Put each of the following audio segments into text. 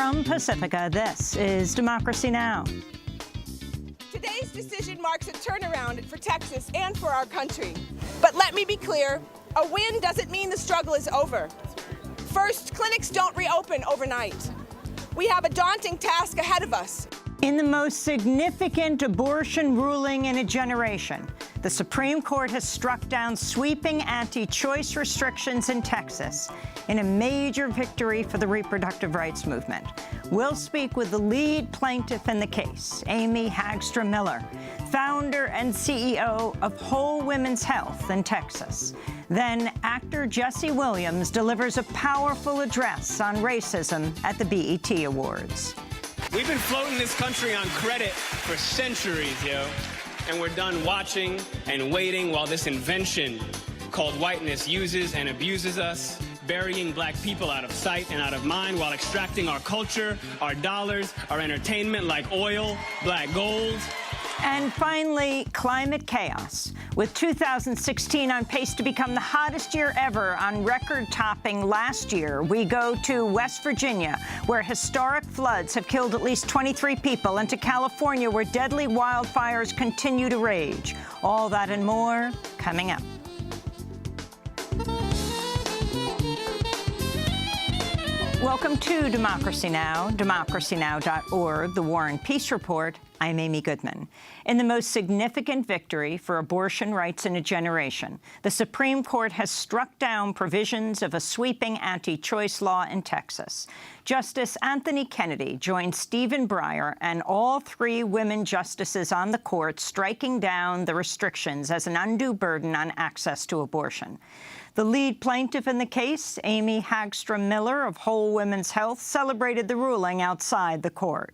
From Pacifica, this is Democracy Now! Today's decision marks a turnaround for Texas and for our country. But let me be clear, a win doesn't mean the struggle is over. First, clinics don't reopen overnight. We have a daunting task ahead of us. In the most significant abortion ruling in a generation, the Supreme Court has struck down sweeping anti-choice restrictions in Texas in a major victory for the reproductive rights movement. We'll speak with the lead plaintiff in the case, Amy Hagstrom Miller, founder and CEO of Whole Women's Health in Texas. Then actor Jesse Williams delivers a powerful address on racism at the BET Awards. We've been floating this country on credit for centuries, yo. And we're done watching and waiting while this invention called whiteness uses and abuses us, burying black people out of sight and out of mind while extracting our culture, our dollars, our entertainment like oil, black gold. And finally, climate chaos. With 2016 on pace to become the hottest year ever on record-topping last year, we go to West Virginia, where historic floods have killed at least 23 people, and to California, where deadly wildfires continue to rage. All that and more coming up. Welcome to Democracy Now!, democracynow.org, the War and Peace Report. I'm Amy Goodman. In the most significant victory for abortion rights in a generation, the Supreme Court has struck down provisions of a sweeping anti-choice law in Texas. Justice Anthony Kennedy joined Stephen Breyer and all three women justices on the court, striking down the restrictions as an undue burden on access to abortion. The lead plaintiff in the case, Amy Hagstrom Miller of Whole Women's Health, celebrated the ruling outside the court.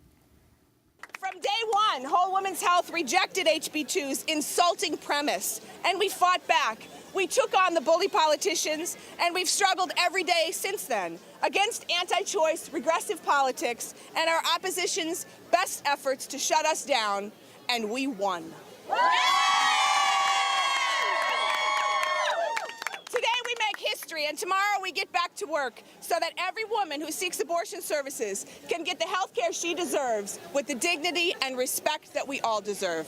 From day one, Whole Women's Health rejected HB2's insulting premise, and we fought back. We took on the bully politicians, and we've struggled every day since then against anti-choice, regressive politics, and our opposition's best efforts to shut us down, and we won. History, and tomorrow we get back to work so that every woman who seeks abortion services can get the health care she deserves with the dignity and respect that we all deserve.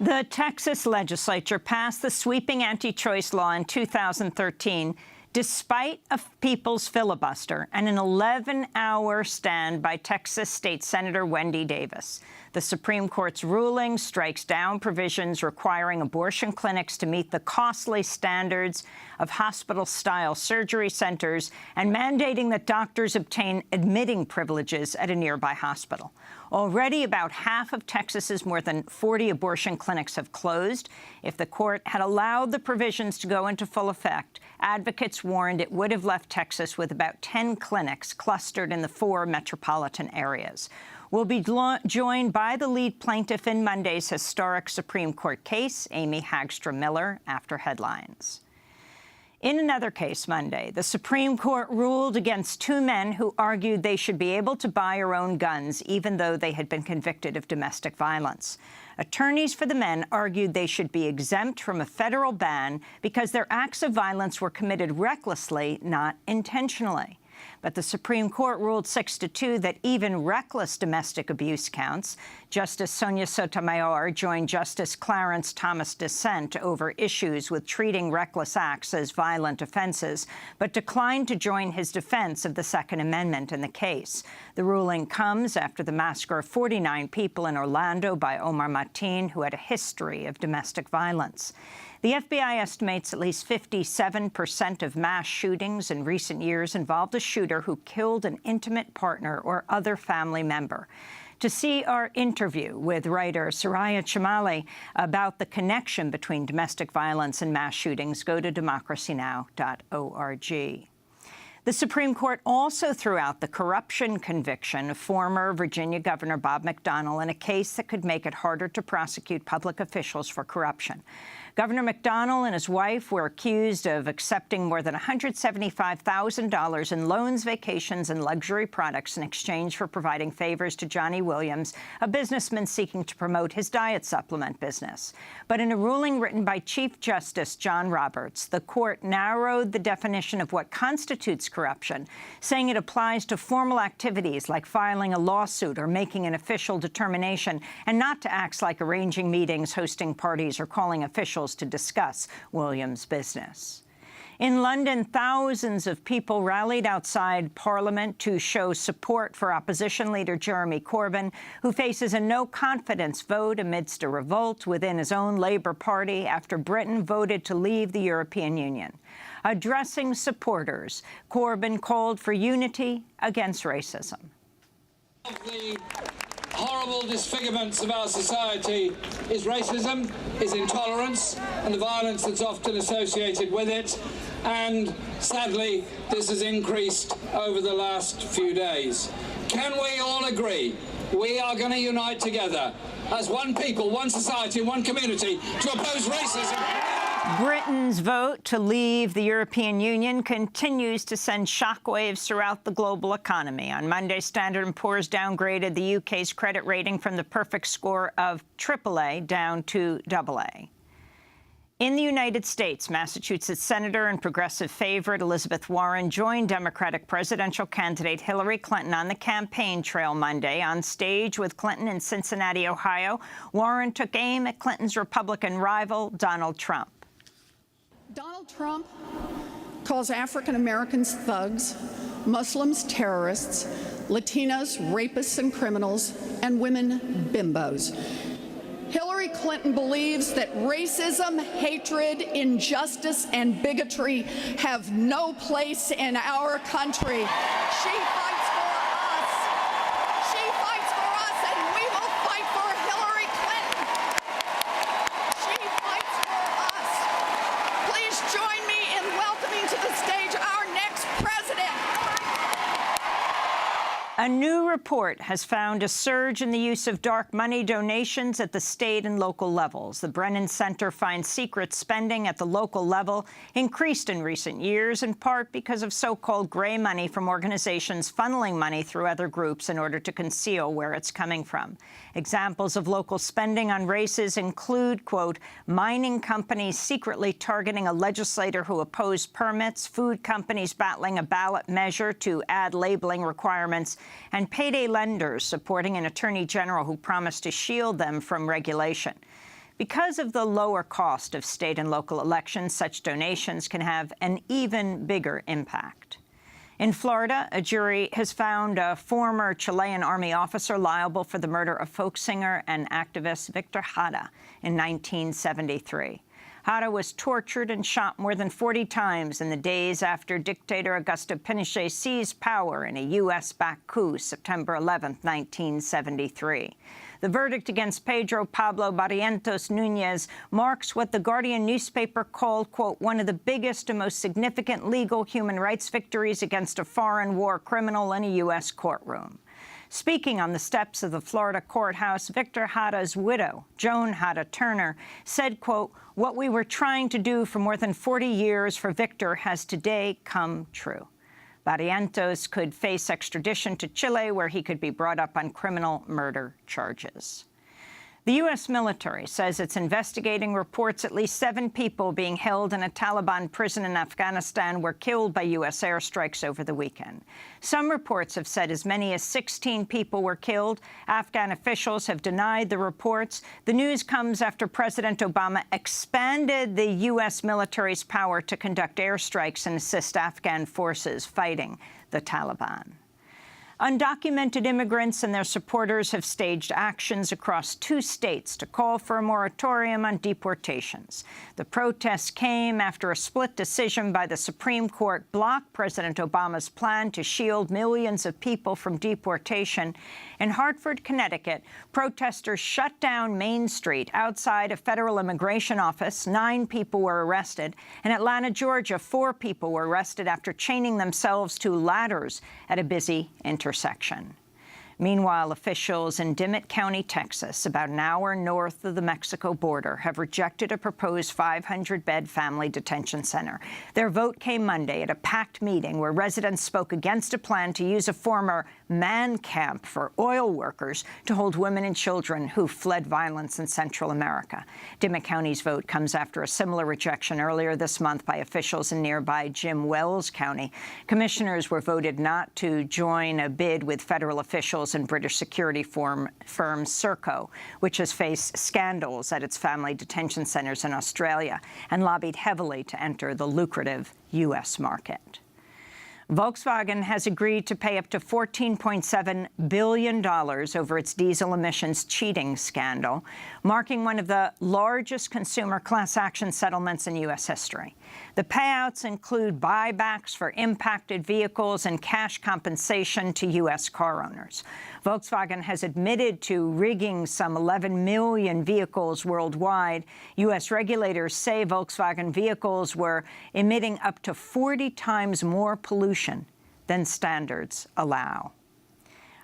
The Texas legislature passed the sweeping anti-choice law in 2013 despite a people's filibuster and an 11-hour stand by Texas State Senator Wendy Davis. The Supreme Court's ruling strikes down provisions requiring abortion clinics to meet the costly standards of hospital-style surgery centers and mandating that doctors obtain admitting privileges at a nearby hospital. Already, about half of Texas's more than 40 abortion clinics have closed. If the court had allowed the provisions to go into full effect, advocates warned it would have left Texas with about 10 clinics clustered in the 4 metropolitan areas. We'll be joined by the lead plaintiff in Monday's historic Supreme Court case, Amy Hagstrom Miller, after headlines. In another case Monday, the Supreme Court ruled against 2 men who argued they should be able to buy or own guns even though they had been convicted of domestic violence. Attorneys for the men argued they should be exempt from a federal ban because their acts of violence were committed recklessly, not intentionally. But the Supreme Court ruled 6-2 that even reckless domestic abuse counts. Justice Sonia Sotomayor joined Justice Clarence Thomas dissent over issues with treating reckless acts as violent offenses, but declined to join his defense of the Second Amendment in the case. The ruling comes after the massacre of 49 people in Orlando by Omar Mateen, who had a history of domestic violence. The FBI estimates at least 57% of mass shootings in recent years involved a shooter who killed an intimate partner or other family member. To see our interview with writer Soraya Chemaly about the connection between domestic violence and mass shootings, go to democracynow.org. The Supreme Court also threw out the corruption conviction of former Virginia Governor Bob McDonnell in a case that could make it harder to prosecute public officials for corruption. Governor McDonnell and his wife were accused of accepting more than $175,000 in loans, vacations, and luxury products in exchange for providing favors to Johnny Williams, a businessman seeking to promote his diet supplement business. But in a ruling written by Chief Justice John Roberts, the court narrowed the definition of what constitutes corruption, saying it applies to formal activities like filing a lawsuit or making an official determination, and not to acts like arranging meetings, hosting parties, or calling officials to discuss Williams' business. In London, thousands of people rallied outside Parliament to show support for opposition leader Jeremy Corbyn, who faces a no-confidence vote amidst a revolt within his own Labour Party after Britain voted to leave the European Union. Addressing supporters, Corbyn called for unity against racism. The horrible disfigurements of our society is racism, is intolerance, and the violence that's often associated with it. And sadly, this has increased over the last few days. Can we all agree we are going to unite together as one people, one society, one community to oppose racism? Britain's vote to leave the European Union continues to send shockwaves throughout the global economy. On Monday, Standard & Poor's downgraded the UK's credit rating from the perfect score of AAA down to AA. In the United States, Massachusetts Senator and progressive favorite Elizabeth Warren joined Democratic presidential candidate Hillary Clinton on the campaign trail Monday. On stage with Clinton in Cincinnati, Ohio, Warren took aim at Clinton's Republican rival, Donald Trump. Donald Trump calls African Americans thugs, Muslims terrorists, Latinos rapists and criminals, and women bimbos. Hillary Clinton believes that racism, hatred, injustice, and bigotry have no place in our country. She fights for us. She fights for us, and we will fight for Hillary Clinton. She fights for us. Please join me in welcoming to the stage our next president. A new report has found a surge in the use of dark money donations at the state and local levels. The Brennan Center finds secret spending at the local level increased in recent years, in part because of so-called gray money from organizations funneling money through other groups in order to conceal where it's coming from. Examples of local spending on races include, quote, mining companies secretly targeting a legislator who opposed permits, food companies battling a ballot measure to add labeling requirements, and payday lenders supporting an attorney general who promised to shield them from regulation. Because of the lower cost of state and local elections, such donations can have an even bigger impact. In Florida, a jury has found a former Chilean army officer liable for the murder of folk singer and activist Victor Jara in 1973. Jara was tortured and shot more than 40 times in the days after dictator Augusto Pinochet seized power in a U.S.-backed coup September 11, 1973. The verdict against Pedro Pablo Barrientos Núñez marks what The Guardian newspaper called, quote, one of the biggest and most significant legal human rights victories against a foreign war criminal in a U.S. courtroom. Speaking on the steps of the Florida courthouse, Victor Jara's widow, Joan Jara Turner, said, quote, what we were trying to do for more than 40 years for Victor has today come true. Barrientos could face extradition to Chile, where he could be brought up on criminal murder charges. The U.S. military says it's investigating reports at least 7 people being held in a Taliban prison in Afghanistan were killed by U.S. airstrikes over the weekend. Some reports have said as many as 16 people were killed. Afghan officials have denied the reports. The news comes after President Obama expanded the U.S. military's power to conduct airstrikes and assist Afghan forces fighting the Taliban. Undocumented immigrants and their supporters have staged actions across 2 states to call for a moratorium on deportations. The protests came after a split decision by the Supreme Court blocked President Obama's plan to shield millions of people from deportation. In Hartford, Connecticut, protesters shut down Main Street outside a federal immigration office. 9 people were arrested. In Atlanta, Georgia, 4 people were arrested after chaining themselves to ladders at a busy intersection. Meanwhile, officials in Dimmitt County, Texas, about an hour north of the Mexico border, have rejected a proposed 500-bed family detention center. Their vote came Monday at a packed meeting where residents spoke against a plan to use a former man camp for oil workers to hold women and children who fled violence in Central America. Dimmitt County's vote comes after a similar rejection earlier this month by officials in nearby Jim Wells County. Commissioners were voted not to join a bid with federal officials and British security firm Serco, which has faced scandals at its family detention centers in Australia and lobbied heavily to enter the lucrative U.S. market. Volkswagen has agreed to pay up to $14.7 billion over its diesel emissions cheating scandal, marking one of the largest consumer class action settlements in U.S. history. The payouts include buybacks for impacted vehicles and cash compensation to U.S. car owners. Volkswagen has admitted to rigging some 11 million vehicles worldwide. U.S. regulators say Volkswagen vehicles were emitting up to 40 times more pollution than standards allow.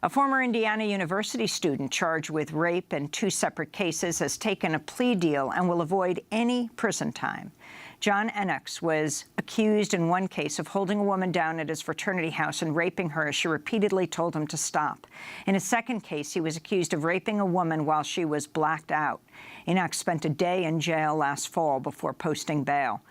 A former Indiana University student charged with rape in 2 separate cases has taken a plea deal and will avoid any prison time. John Ennox was accused in one case of holding a woman down at his fraternity house and raping her as she repeatedly told him to stop. In a second case, he was accused of raping a woman while she was blacked out. Ennox spent a day in jail last fall before posting bail.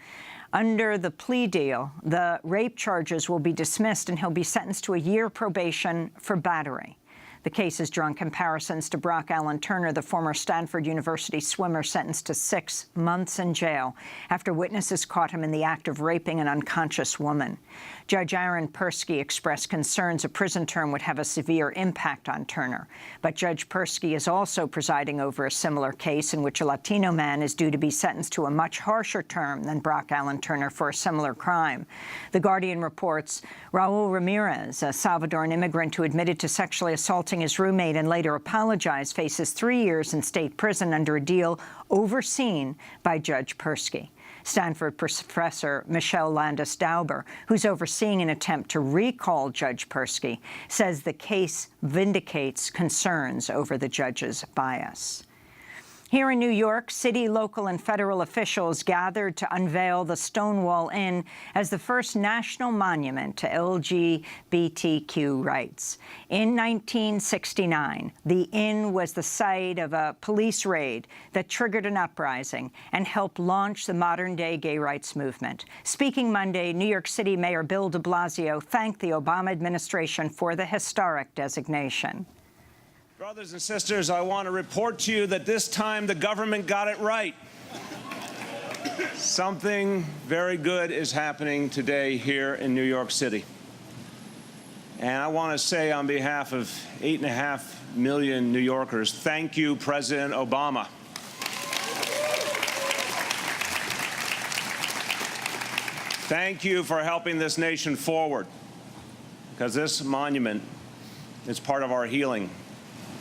Under the plea deal, the rape charges will be dismissed and he'll be sentenced to a year probation for battery. The case has drawn comparisons to Brock Allen Turner, the former Stanford University swimmer sentenced to 6 months in jail after witnesses caught him in the act of raping an unconscious woman. Judge Aaron Persky expressed concerns a prison term would have a severe impact on Turner. But Judge Persky is also presiding over a similar case in which a Latino man is due to be sentenced to a much harsher term than Brock Allen Turner for a similar crime. The Guardian reports Raul Ramirez, a Salvadoran immigrant who admitted to sexually assaulting his roommate and later apologized, faces 3 years in state prison under a deal overseen by Judge Persky. Stanford professor Michelle Landis-Dauber, who's overseeing an attempt to recall Judge Persky, says the case vindicates concerns over the judge's bias. Here in New York, city, local, and federal officials gathered to unveil the Stonewall Inn as the first national monument to LGBTQ rights. In 1969, the inn was the site of a police raid that triggered an uprising and helped launch the modern-day gay rights movement. Speaking Monday, New York City Mayor Bill de Blasio thanked the Obama administration for the historic designation. Brothers and sisters, I want to report to you that this time the government got it right. Something very good is happening today here in New York City. And I want to say on behalf of 8.5 million New Yorkers, thank you, President Obama. Thank you for helping this nation forward, because this monument is part of our healing.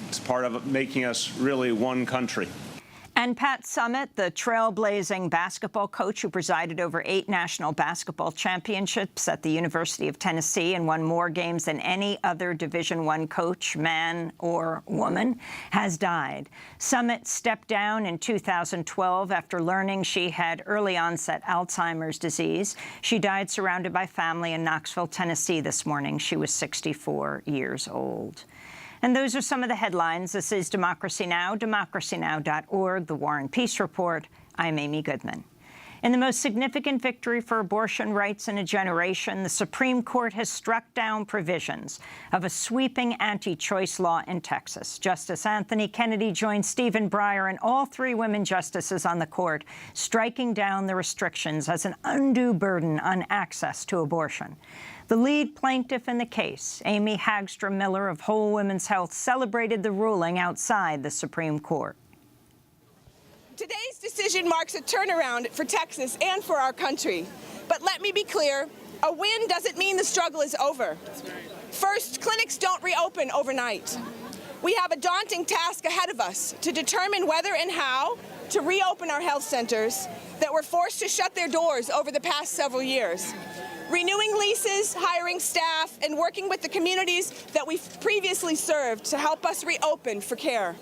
It's part of making us really one country. And Pat Summitt, the trailblazing basketball coach who presided over 8 national basketball championships at the University of Tennessee and won more games than any other Division I coach, man or woman, has died. Summitt stepped down in 2012 after learning she had early-onset Alzheimer's disease. She died surrounded by family in Knoxville, Tennessee this morning. She was 64 years old. And those are some of the headlines. This is Democracy Now!, democracynow.org, The War and Peace Report. I'm Amy Goodman. In the most significant victory for abortion rights in a generation, the Supreme Court has struck down provisions of a sweeping anti-choice law in Texas. Justice Anthony Kennedy joined Stephen Breyer and all 3 women justices on the court, striking down the restrictions as an undue burden on access to abortion. The lead plaintiff in the case, Amy Hagstrom Miller of Whole Women's Health, celebrated the ruling outside the Supreme Court. Today's decision marks a turnaround for Texas and for our country. But let me be clear, a win doesn't mean the struggle is over. First, clinics don't reopen overnight. We have a daunting task ahead of us to determine whether and how to reopen our health centers that were forced to shut their doors over the past several years. renewing leases, hiring staff, and working with the communities that we've previously served to help us reopen for care.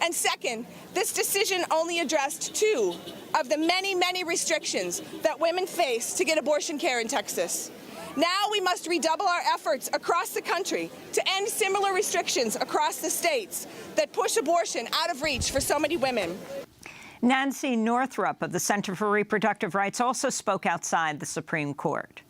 And second, this decision only addressed 2 of the many, many restrictions that women face to get abortion care in Texas. Now we must redouble our efforts across the country to end similar restrictions across the states that push abortion out of reach for so many women. Nancy Northrup of the Center for Reproductive Rights also spoke outside the Supreme Court.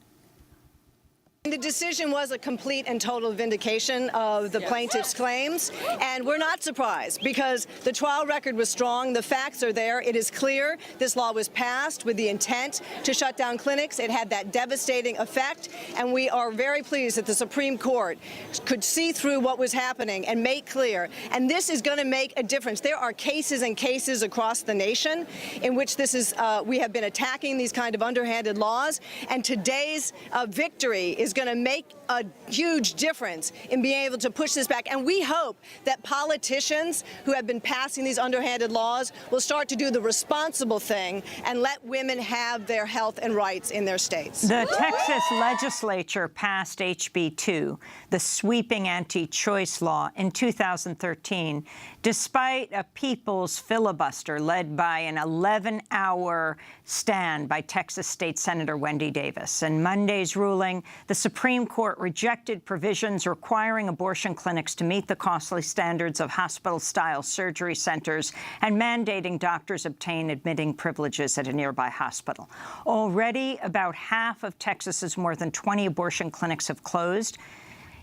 The decision was a complete and total vindication of the plaintiff's claims, and we're not surprised because the trial record was strong. The facts are there. It is clear this law was passed with the intent to shut down clinics. It had that devastating effect, and we are very pleased that the Supreme Court could see through what was happening and make clear. And this is going to make a difference. There are cases and cases across the nation in which this is we have been attacking these kind of underhanded laws, and today's victory is going to make a huge difference in being able to push this back. And we hope that politicians who have been passing these underhanded laws will start to do the responsible thing and let women have their health and rights in their states. The Texas legislature passed HB 2, the sweeping anti-choice law, in 2013, despite a people's filibuster led by an 11-hour stand by Texas State Senator Wendy Davis. In Monday's ruling, the Supreme Court rejected provisions requiring abortion clinics to meet the costly standards of hospital-style surgery centers and mandating doctors obtain admitting privileges at a nearby hospital. Already, about half of Texas's more than 20 abortion clinics have closed.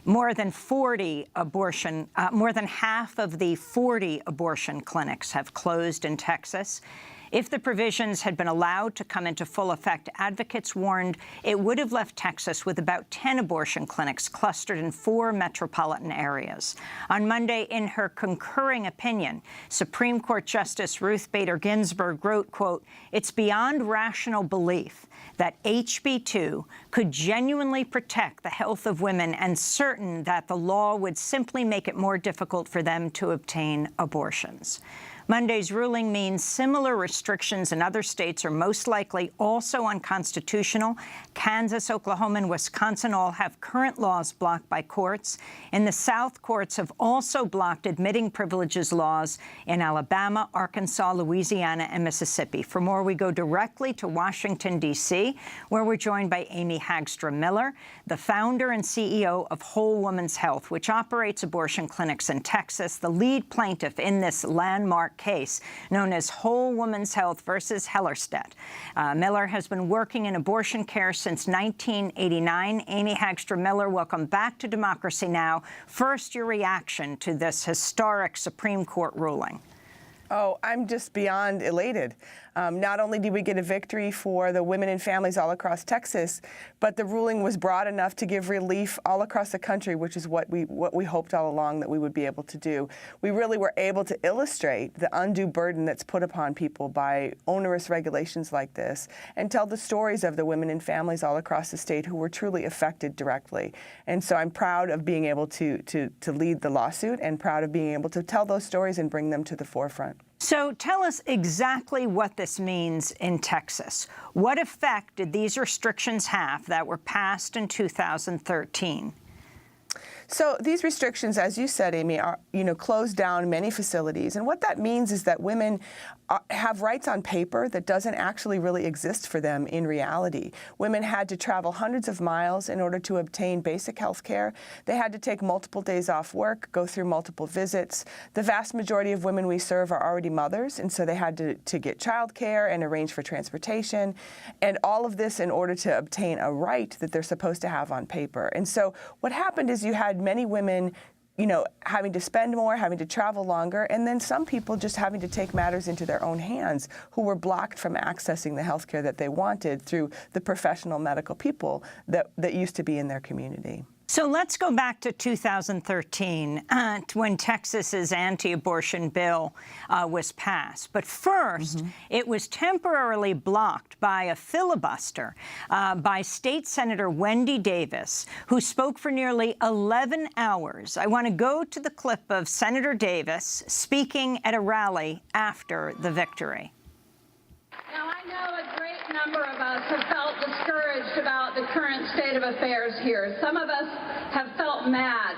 More than half of the 40 abortion clinics have closed in Texas. If the provisions had been allowed to come into full effect, advocates warned it would have left Texas with about 10 abortion clinics clustered in 4 metropolitan areas. On Monday, in her concurring opinion, Supreme Court Justice Ruth Bader Ginsburg wrote, quote, "It's beyond rational belief that HB 2 could genuinely protect the health of women and certain that the law would simply make it more difficult for them to obtain abortions." Monday's ruling means similar restrictions in other states are most likely also unconstitutional. Kansas, Oklahoma, and Wisconsin all have current laws blocked by courts. In the South, courts have also blocked admitting privileges laws in Alabama, Arkansas, Louisiana, and Mississippi. For more, we go directly to Washington, D.C., where we're joined by Amy Hagstrom-Miller, the founder and CEO of Whole Woman's Health, which operates abortion clinics in Texas, the lead plaintiff in this landmark case known as Whole Woman's Health versus Hellerstedt. Miller has been working in abortion care since 1989. Amy Hagstrom-Miller, welcome back to Democracy Now! First, your reaction to this historic Supreme Court ruling. Oh, I'm just beyond elated. Not only did we get a victory for the women and families all across Texas, but the ruling was broad enough to give relief all across the country, which is what we hoped all along that we would be able to do. We really were able to illustrate the undue burden that's put upon people by onerous regulations like this and tell the stories of the women and families all across the state who were truly affected directly. And so I'm proud of being able to lead the lawsuit and proud of being able to tell those stories and bring them to the forefront. So tell us exactly what this means in Texas. What effect did these restrictions have that were passed in 2013? So these restrictions, as you said, Amy, are, closed down many facilities. And what that means is that women have rights on paper that doesn't actually really exist for them in reality. Women had to travel hundreds of miles in order to obtain basic health care. They had to take multiple days off work, go through multiple visits. The vast majority of women we serve are already mothers, and so they had to get child care and arrange for transportation, and all of this in order to obtain a right that they're supposed to have on paper. And so what happened is you had many women having to spend more, having to travel longer, and then some people just having to take matters into their own hands who were blocked from accessing the health care that they wanted through the professional medical people that used to be in their community. So let's go back to 2013 when Texas's anti-abortion bill was passed. But first, it was temporarily blocked by a filibuster by State Senator Wendy Davis, who spoke for nearly 11 hours. I want to go to the clip of Senator Davis speaking at a rally after the victory. Now, I know a great number of us have felt discouraged about the current state of affairs here. Some of us have felt mad.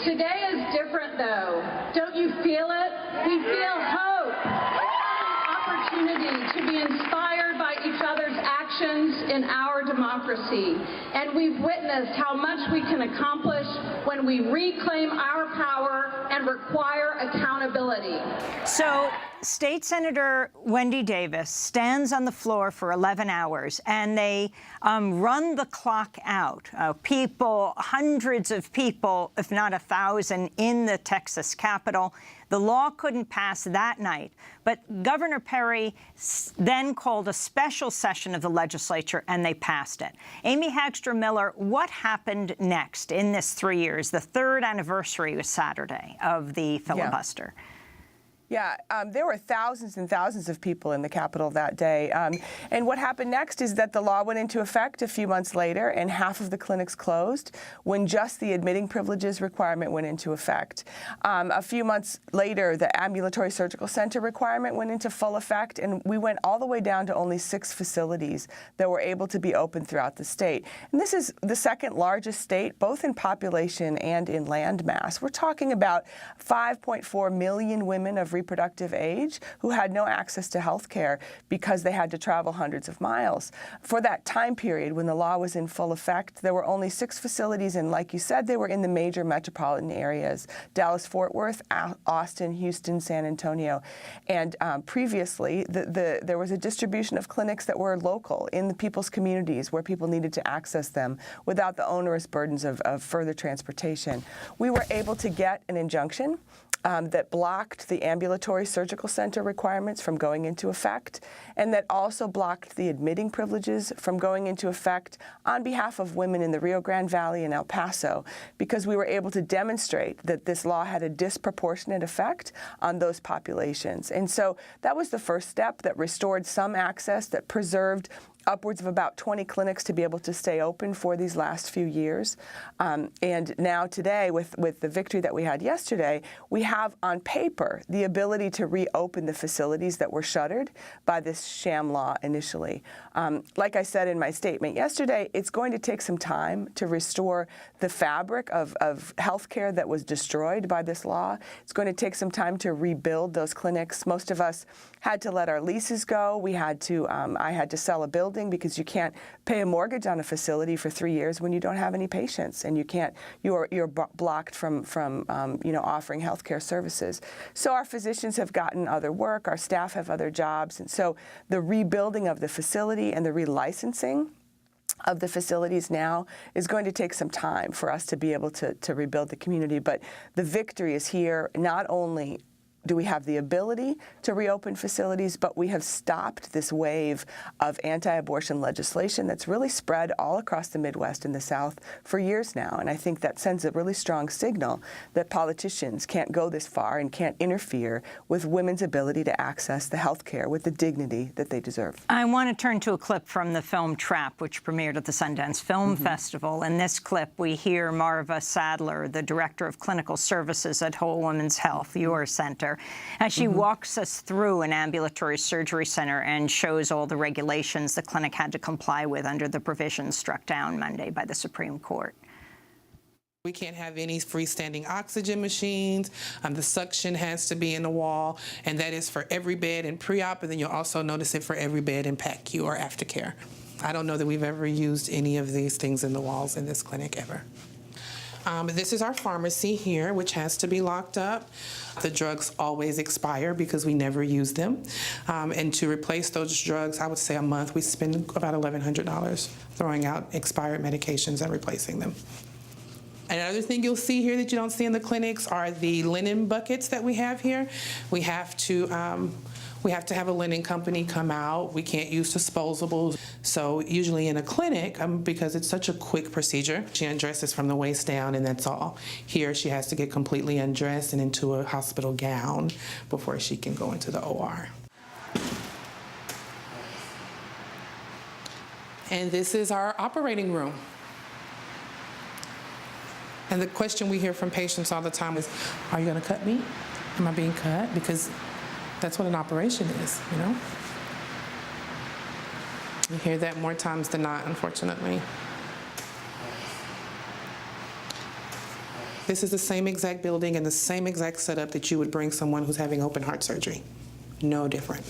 Today is different, though. Don't you feel it? We feel hope. Opportunity to be inspired by each other's actions in our democracy. And we've witnessed how much we can accomplish when we reclaim our power and require accountability. So, State Senator Wendy Davis stands on the floor for 11 hours, and they run the clock out. People, hundreds of people, if not 1,000, in the Texas Capitol. The law couldn't pass that night, but Governor Perry then called a special session of the legislature, and they passed it. Amy Hagstrom-Miller, what happened next in this 3 years? The third anniversary was Saturday of the filibuster. Yeah, there were thousands and thousands of people in the Capitol that day. And what happened next is that the law went into effect a few months later, and half of the clinics closed when just the admitting privileges requirement went into effect. A few months later, the ambulatory surgical center requirement went into full effect, and we went all the way down to only 6 facilities that were able to be open throughout the state. And this is the second largest state, both in population and in land mass. We're talking about 5.4 million women of reproductive age who had no access to health care because they had to travel hundreds of miles. For that time period when the law was in full effect, there were only 6 facilities, and like you said, they were in the major metropolitan areas: Dallas-Fort Worth, Austin, Houston, San Antonio. And previously, there was a distribution of clinics that were local in the people's communities where people needed to access them without the onerous burdens of further transportation. We were able to get an injunction that blocked the ambulatory surgical center requirements from going into effect, and that also blocked the admitting privileges from going into effect on behalf of women in the Rio Grande Valley and El Paso, because we were able to demonstrate that this law had a disproportionate effect on those populations. And so that was the first step that restored some access, that preserved upwards of about 20 clinics to be able to stay open for these last few years. And now today, with the victory that we had yesterday, we have on paper the ability to reopen the facilities that were shuttered by this sham law initially. Like I said in my statement yesterday, it's going to take some time to restore the fabric of health care that was destroyed by this law. It's going to take some time to rebuild those clinics. Most of us had to let our leases go. We had to, I had to sell a building because you can't pay a mortgage on a facility for 3 years when you don't have any patients, and you can't, you're blocked from offering healthcare services. So our physicians have gotten other work, our staff have other jobs, and so the rebuilding of the facility and the relicensing of the facilities now is going to take some time for us to be able to rebuild the community. But the victory is here. Not only do we have the ability to reopen facilities, but we have stopped this wave of anti-abortion legislation that's really spread all across the Midwest and the South for years now. And I think that sends a really strong signal that politicians can't go this far and can't interfere with women's ability to access the health care with the dignity that they deserve. I want to turn to a clip from the film Trap, which premiered at the Sundance Film Festival. In this clip, we hear Marva Sadler, the Director of Clinical Services at Whole Woman's Health, your center, as she walks us through an ambulatory surgery center and shows all the regulations the clinic had to comply with under the provisions struck down Monday by the Supreme Court. We can't have any freestanding oxygen machines. The suction has to be in the wall, and that is for every bed in pre-op, and then you'll also notice it for every bed in PACU or aftercare. I don't know that we've ever used any of these things in the walls in this clinic ever. This is our pharmacy here, which has to be locked up. The drugs always expire because we never use them. And to replace those drugs, I would say a month, we spend about $1,100 throwing out expired medications and replacing them. Another thing you'll see here that you don't see in the clinics are the linen buckets that we have here. We have to have a linen company come out. We can't use disposables. So usually in a clinic, because it's such a quick procedure, she undresses from the waist down and that's all. Here she has to get completely undressed and into a hospital gown before she can go into the OR. And this is our operating room. And the question we hear from patients all the time is, are you gonna cut me? Am I being cut? Because that's what an operation is, you know? You hear that more times than not, unfortunately. This is the same exact building and the same exact setup that you would bring someone who's having open heart surgery. No different.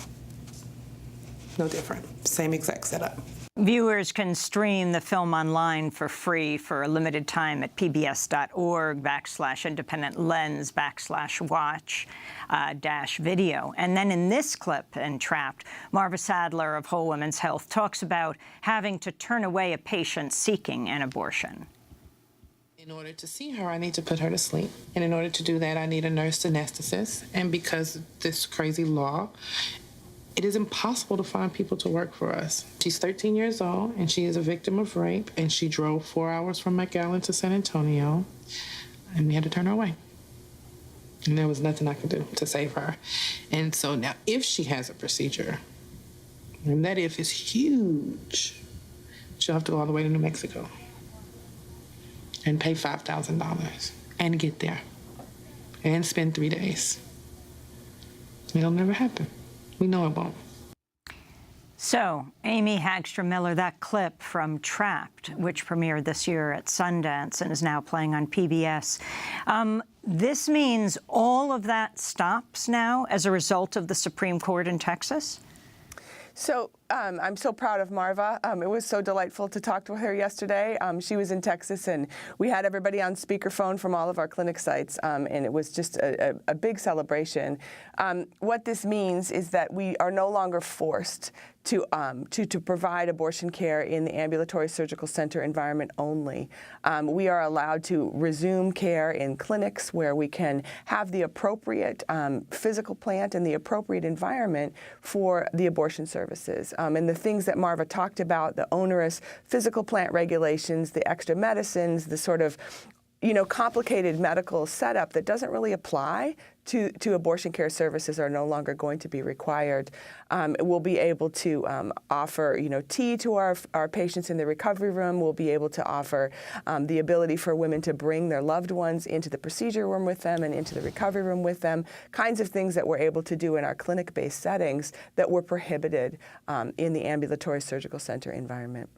No different. Same exact setup. Viewers can stream the film online for free for a limited time at pbs.org/independent-lens/watch-video. And then in this clip in Trapped, Marva Sadler of Whole Women's Health talks about having to turn away a patient seeking an abortion. In order to see her, I need to put her to sleep. And in order to do that, I need a nurse anesthetist. And because of this crazy law, it is impossible to find people to work for us. She's 13 years old, and she is a victim of rape, and she drove 4 hours from McAllen to San Antonio, and we had to turn her away. And there was nothing I could do to save her. And so now, if she has a procedure, and that if is huge, she'll have to go all the way to New Mexico and pay $5,000 and get there and spend 3 days. It'll never happen. We know it won't. So, Amy Hagstrom-Miller, that clip from Trapped, which premiered this year at Sundance and is now playing on PBS, this means all of that stops now as a result of the Supreme Court in Texas? So I'm so proud of Marva. It was so delightful to talk to her yesterday. She was in Texas, and we had everybody on speakerphone from all of our clinic sites, and it was just a big celebration. What this means is that we are no longer forced to provide abortion care in the ambulatory surgical center environment only. We are allowed to resume care in clinics where we can have the appropriate physical plant and the appropriate environment for the abortion services. And the things that Marva talked about, the onerous physical plant regulations, the extra medicines, the sort of complicated medical setup that doesn't really apply to abortion care services are no longer going to be required. We'll be able to offer, tea to our patients in the recovery room. We'll be able to offer the ability for women to bring their loved ones into the procedure room with them and into the recovery room with them, kinds of things that we're able to do in our clinic-based settings that were prohibited in the ambulatory surgical center environment.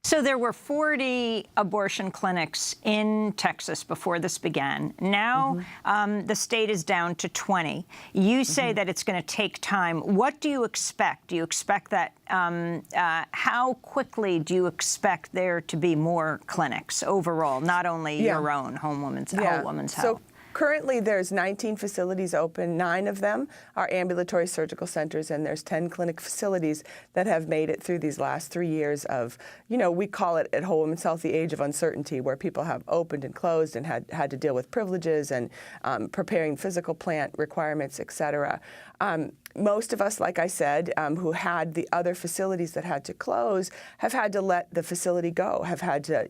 So there were 40 abortion clinics in Texas before this began. Now the state is down to 20. You say that it's going to take time. What do you expect? Do you expect that, how quickly do you expect there to be more clinics overall, not only your own Whole Women's Health? So currently, there's 19 facilities open. 9 of them are ambulatory surgical centers, and there's 10 clinic facilities that have made it through these last 3 years of, we call it at Whole Women's Health the age of uncertainty, where people have opened and closed and had to deal with privileges and preparing physical plant requirements, et cetera. Most of us, like I said, who had the other facilities that had to close, have had to let the facility go, have had to,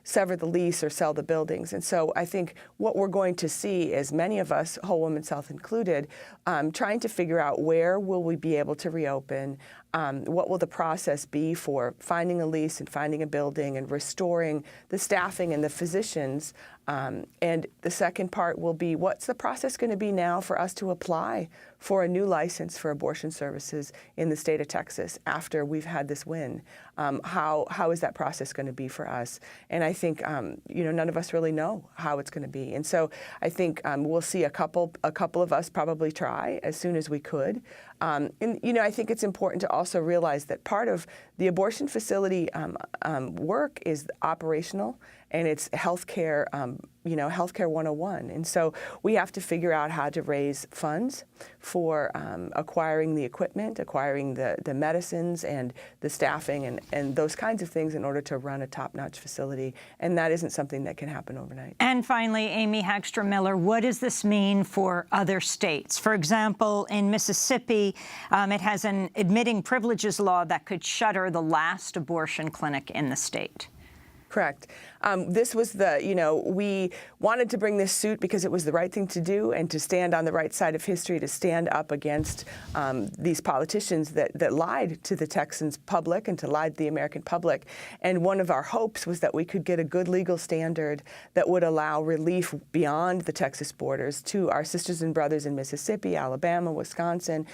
sever the lease or sell the buildings. And so I think what we're going to see is many of us, Whole Women's Health included, trying to figure out where will we be able to reopen, what will the process be for finding a lease and finding a building and restoring the staffing and the physicians. And the second part will be, what's the process going to be now for us to apply for a new license for abortion services in the state of Texas after we've had this win? How is that process going to be for us? And I think none of us really know how it's going to be. And so I think we'll see a couple of us probably try as soon as we could. And I think it's important to also realize that part of the abortion facility work is operational, and it's healthcare, healthcare 101. And so we have to figure out how to raise funds for acquiring the equipment, acquiring the medicines and the staffing and those kinds of things in order to run a top-notch facility. And that isn't something that can happen overnight. And finally, Amy Hagstrom-Miller, what does this mean for other states? For example, in Mississippi, it has an admitting privileges law that could shutter the last abortion clinic in the state. Correct. This was we wanted to bring this suit because it was the right thing to do and to stand on the right side of history, to stand up against these politicians that lied to the Texans public and to lie to the American public. And one of our hopes was that we could get a good legal standard that would allow relief beyond the Texas borders to our sisters and brothers in Mississippi, Alabama, Wisconsin.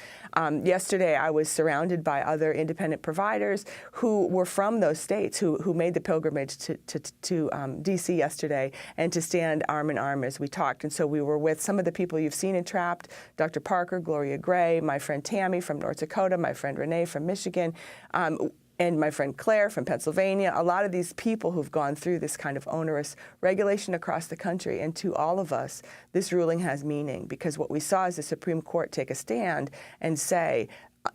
Yesterday, I was surrounded by other independent providers who were from those states who made the pilgrimage to D.C. yesterday and to stand arm in arm as we talked. And so we were with some of the people you've seen in Trapped, Dr. Parker, Gloria Gray, my friend Tammy from North Dakota, my friend Renee from Michigan, and my friend Claire from Pennsylvania, a lot of these people who've gone through this kind of onerous regulation across the country. And to all of us, this ruling has meaning, because what we saw is the Supreme Court take a stand and say,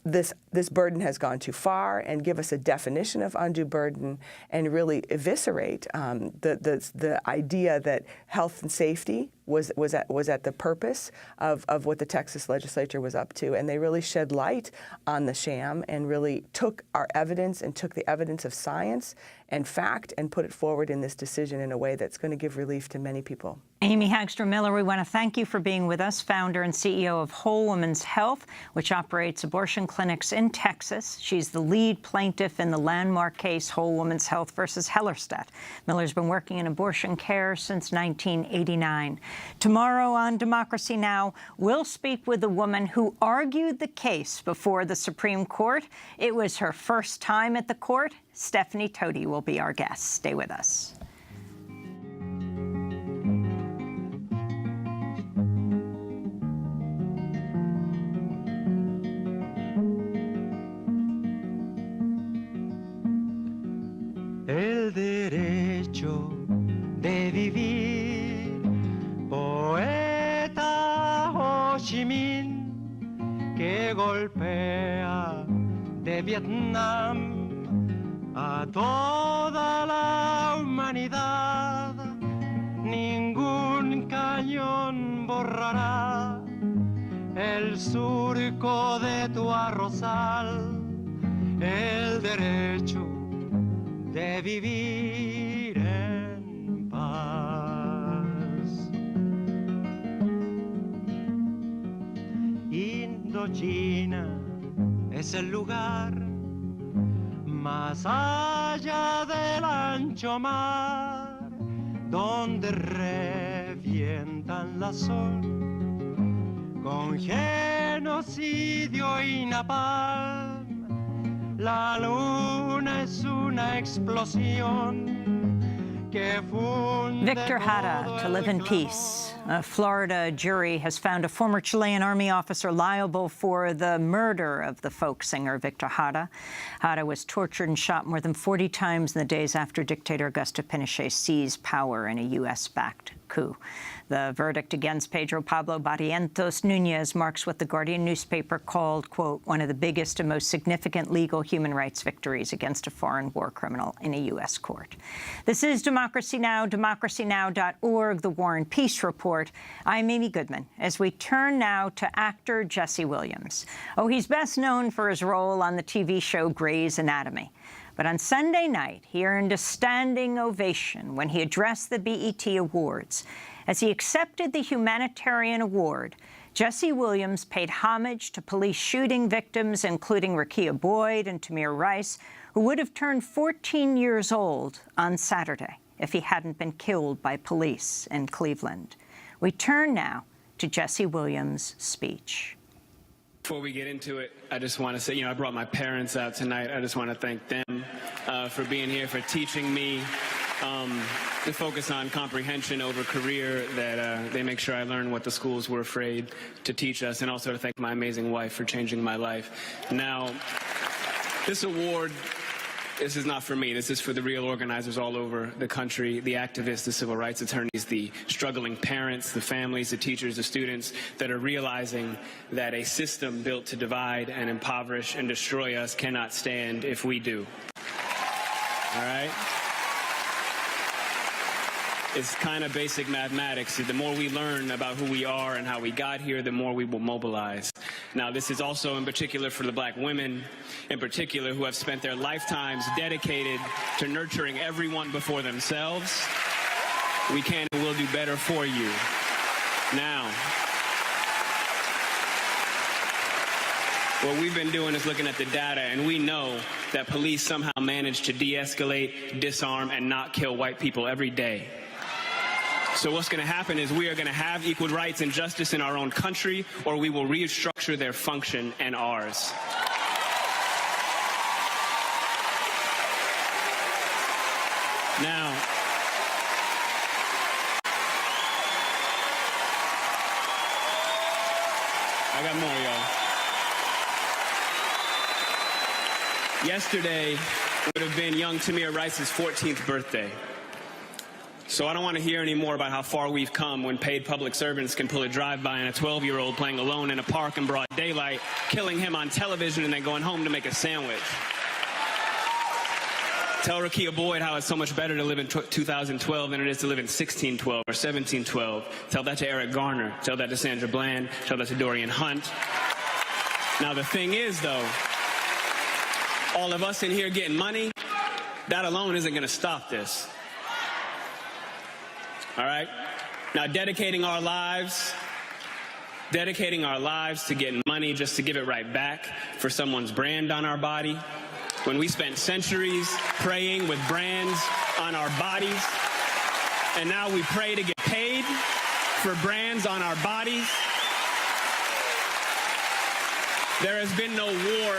this burden has gone too far, and give us a definition of undue burden and really eviscerate the idea that health and safety was at the purpose of what the Texas legislature was up to. And they really shed light on the sham and really took our evidence and took the evidence of science and fact and put it forward in this decision in a way that's going to give relief to many people. Amy Hagstrom-Miller, we want to thank you for being with us, founder and CEO of Whole Woman's Health, which operates abortion clinics in Texas. She's the lead plaintiff in the landmark case Whole Woman's Health versus Hellerstedt. Miller's been working in abortion care since 1989. Tomorrow on Democracy Now!, we'll speak with a woman who argued the case before the Supreme Court. It was her first time at the court. Stephanie Toti will be our guest. Stay with us. El derecho de vivir, poeta Ho Chi Minh, que golpea de Vietnam a toda la humanidad. Ningún cañón borrará el surco de tu arrozal. El derecho de vivir en paz. Indochina es el lugar más allá del ancho mar, donde revientan la sol con genocidio y napalm. La luna es una explosión que funde. Victor Jara, to live in peace. A Florida jury has found a former Chilean army officer liable for the murder of the folk singer Victor Jara. Jara was tortured and shot more than 40 times in the days after dictator Augusto Pinochet seized power in a U.S.-backed coup. The verdict against Pedro Pablo Barrientos Núñez marks what the Guardian newspaper called, quote, one of the biggest and most significant legal human rights victories against a foreign war criminal in a U.S. court. This is Democracy Now!, democracynow.org, the War and Peace Report. I'm Amy Goodman, as we turn now to actor Jesse Williams. Oh, he's best known for his role on the TV show Grey's Anatomy. But on Sunday night, he earned a standing ovation when he addressed the BET Awards. As he accepted the humanitarian award, Jesse Williams paid homage to police shooting victims, including Rakia Boyd and Tamir Rice, who would have turned 14 years old on Saturday if he hadn't been killed by police in Cleveland. We turn now to Jesse Williams' speech. Before we get into it, I just want to say, I brought my parents out tonight. I just want to thank them for being here, for teaching me to focus on comprehension over career, that they make sure I learn what the schools were afraid to teach us, and also to thank my amazing wife for changing my life. Now, this award, this is not for me. This is for the real organizers all over the country, the activists, the civil rights attorneys, the struggling parents, the families, the teachers, the students that are realizing that a system built to divide and impoverish and destroy us cannot stand if we do. All right? is kind of basic mathematics. The more we learn about who we are and how we got here, the more we will mobilize. Now, this is also in particular for the black women, in particular, who have spent their lifetimes dedicated to nurturing everyone before themselves. We can and will do better for you. Now, what we've been doing is looking at the data, and we know that police somehow manage to de-escalate, disarm, and not kill white people every day. So what's going to happen is we are going to have equal rights and justice in our own country, or we will restructure their function and ours. Now, I got more, y'all. Yesterday would have been young Tamir Rice's 14th birthday. So I don't want to hear any more about how far we've come when paid public servants can pull a drive-by on a 12-year-old playing alone in a park in broad daylight, killing him on television, and then going home to make a sandwich. Tell Rakia Boyd how it's so much better to live in 2012 than it is to live in 1612 or 1712. Tell that to Eric Garner. Tell that to Sandra Bland. Tell that to Dorian Hunt. Now, the thing is, though, all of us in here getting money, that alone isn't going to stop this. All right? Now, dedicating our lives to getting money just to give it right back for someone's brand on our body, when we spent centuries praying with brands on our bodies, and now we pray to get paid for brands on our bodies. There has been no war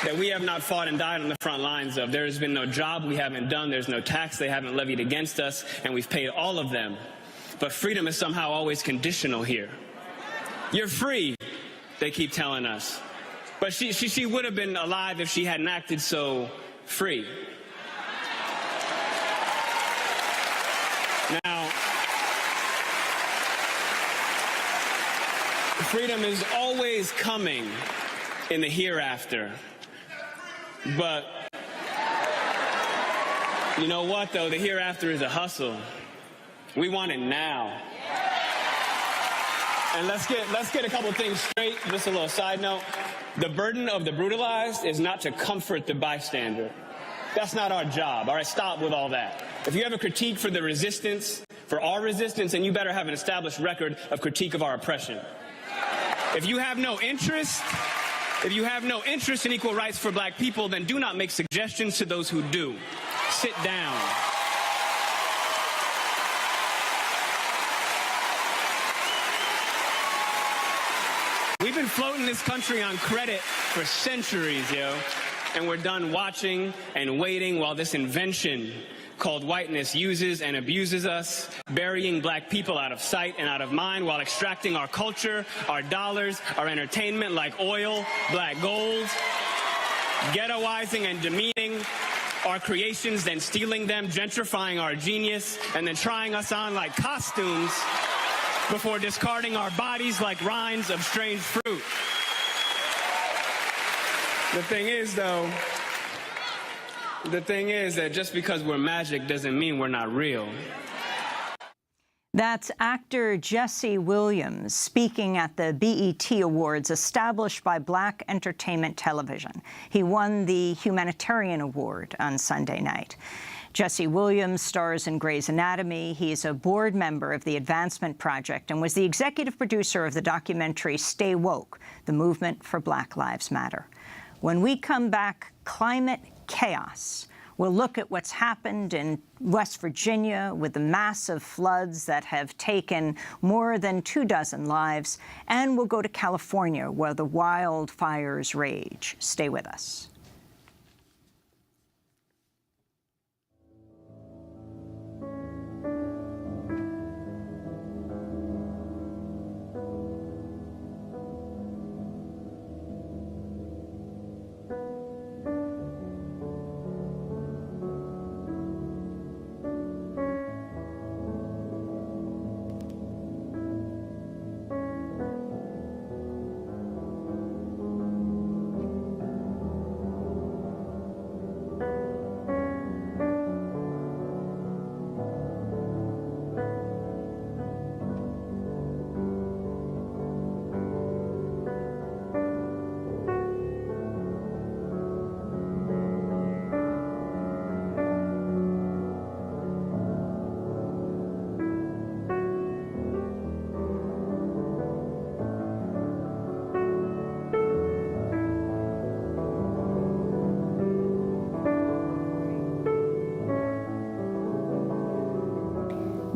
that we have not fought and died on the front lines of. There has been no job we haven't done. There's no tax they haven't levied against us, and we've paid all of them. But freedom is somehow always conditional here. You're free, they keep telling us. But she would have been alive if she hadn't acted so free. Now, freedom is always coming in the hereafter. But you know what, though? The hereafter is a hustle. We want it now. And let's get a couple things straight. Just a little side note. The burden of the brutalized is not to comfort the bystander. That's not our job. All right, stop with all that. If you have a critique for the resistance, for our resistance, then you better have an established record of critique of our oppression. If you have no interest in equal rights for black people, then do not make suggestions to those who do. Sit down. We've been floating this country on credit for centuries, yo. And we're done watching and waiting while this invention called whiteness uses and abuses us, burying black people out of sight and out of mind while extracting our culture, our dollars, our entertainment like oil, black gold, ghettoizing and demeaning our creations, then stealing them, gentrifying our genius, and then trying us on like costumes before discarding our bodies like rinds of strange fruit. The thing is that just because we're magic doesn't mean we're not real. That's actor Jesse Williams speaking at the BET Awards established by Black Entertainment Television. He won the Humanitarian Award on Sunday night. Jesse Williams stars in Grey's Anatomy. He's a board member of the Advancement Project and was the executive producer of the documentary Stay Woke, the movement for Black Lives Matter. When we come back, climate chaos. We'll look at what's happened in West Virginia with the massive floods that have taken more than 24 lives, and we'll go to California where the wildfires rage. Stay with us.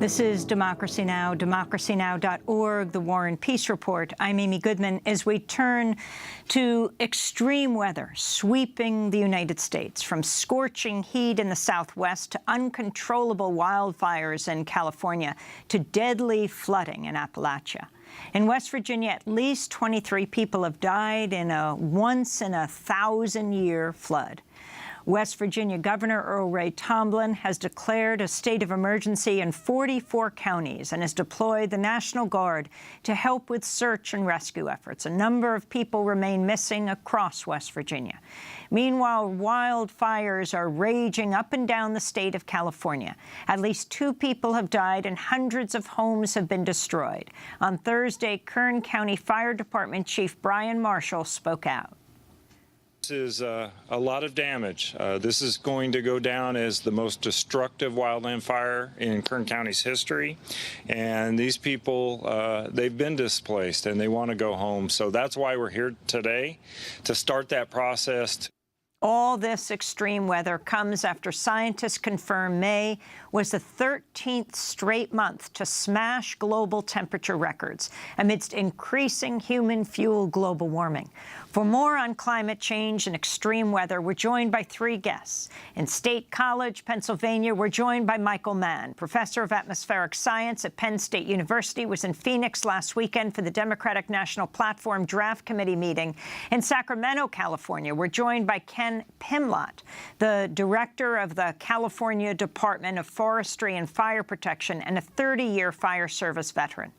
This is Democracy Now!, democracynow.org, the War and Peace Report. I'm Amy Goodman. As we turn to extreme weather sweeping the United States, from scorching heat in the Southwest to uncontrollable wildfires in California to deadly flooding in Appalachia. In West Virginia, at least 23 people have died in a once-in-a-thousand-year flood. West Virginia Governor Earl Ray Tomblin has declared a state of emergency in 44 counties and has deployed the National Guard to help with search and rescue efforts. A number of people remain missing across West Virginia. Meanwhile, wildfires are raging up and down the state of California. At least 2 people have died and hundreds of homes have been destroyed. On Thursday, Kern County Fire Department Chief Brian Marshall spoke out. This is a lot of damage. This is going to go down as the most destructive wildland fire in Kern County's history. And these people, they've been displaced and they want to go home. So that's why we're here today, to start that process. All this extreme weather comes after scientists confirm May was the 13th straight month to smash global temperature records amidst increasing human-fueled global warming. For more on climate change and extreme weather, we're joined by 3 guests. In State College, Pennsylvania, we're joined by Michael Mann, professor of atmospheric science at Penn State University, was in Phoenix last weekend for the Democratic National Platform Draft Committee meeting. In Sacramento, California, we're joined by Ken Pimlott, the director of the California Department of Forestry and Fire Protection and a 30-year fire service veteran.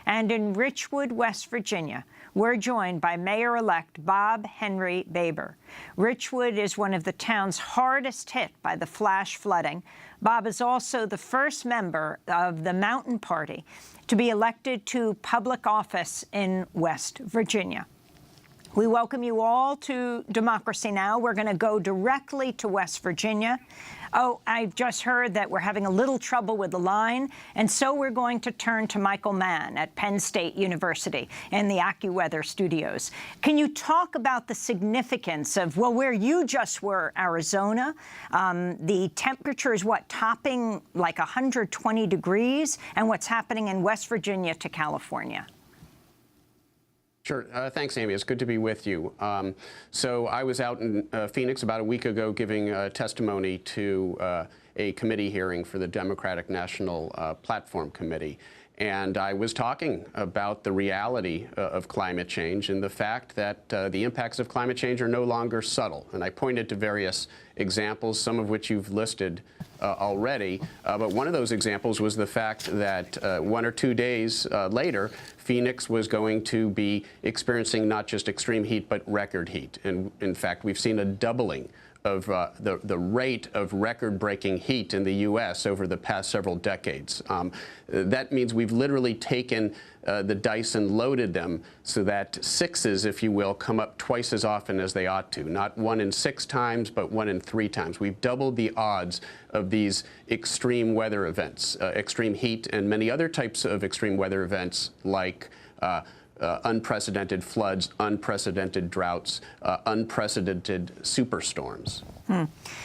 And in Richwood, West Virginia, we're joined by Mayor-elect Bob Henry Baber. Richwood is one of the towns hardest hit by the flash flooding. Bob is also the first member of the Mountain Party to be elected to public office in West Virginia. We welcome you all to Democracy Now! We're going to go directly to West Virginia. Oh, I've just heard that we're having a little trouble with the line, and so we're going to turn to Michael Mann at Penn State University in the AccuWeather studios. Can you talk about the significance of, well, where you just were, Arizona? The temperature is, what, topping like 120 degrees, and what's happening in West Virginia to California? Sure. Thanks, Amy. It's good to be with you. So I was out in Phoenix about a week ago giving testimony to a committee hearing for the Democratic National Platform Committee. And I was talking about the reality of climate change and the fact that the impacts of climate change are no longer subtle. And I pointed to various examples, some of which you've listed already. But one of those examples was the fact that 1 or 2 days later, Phoenix was going to be experiencing not just extreme heat, but record heat. And in fact, we've seen a doubling of the rate of record-breaking heat in the U.S. over the past several decades. That means we've literally taken the dice and loaded them so that 6s, if you will, come up twice as often as they ought to. Not 1 in 6 times, but 1 in 3 times. We've doubled the odds of these extreme weather events, extreme heat and many other types of extreme weather events like unprecedented floods, unprecedented droughts, unprecedented superstorms.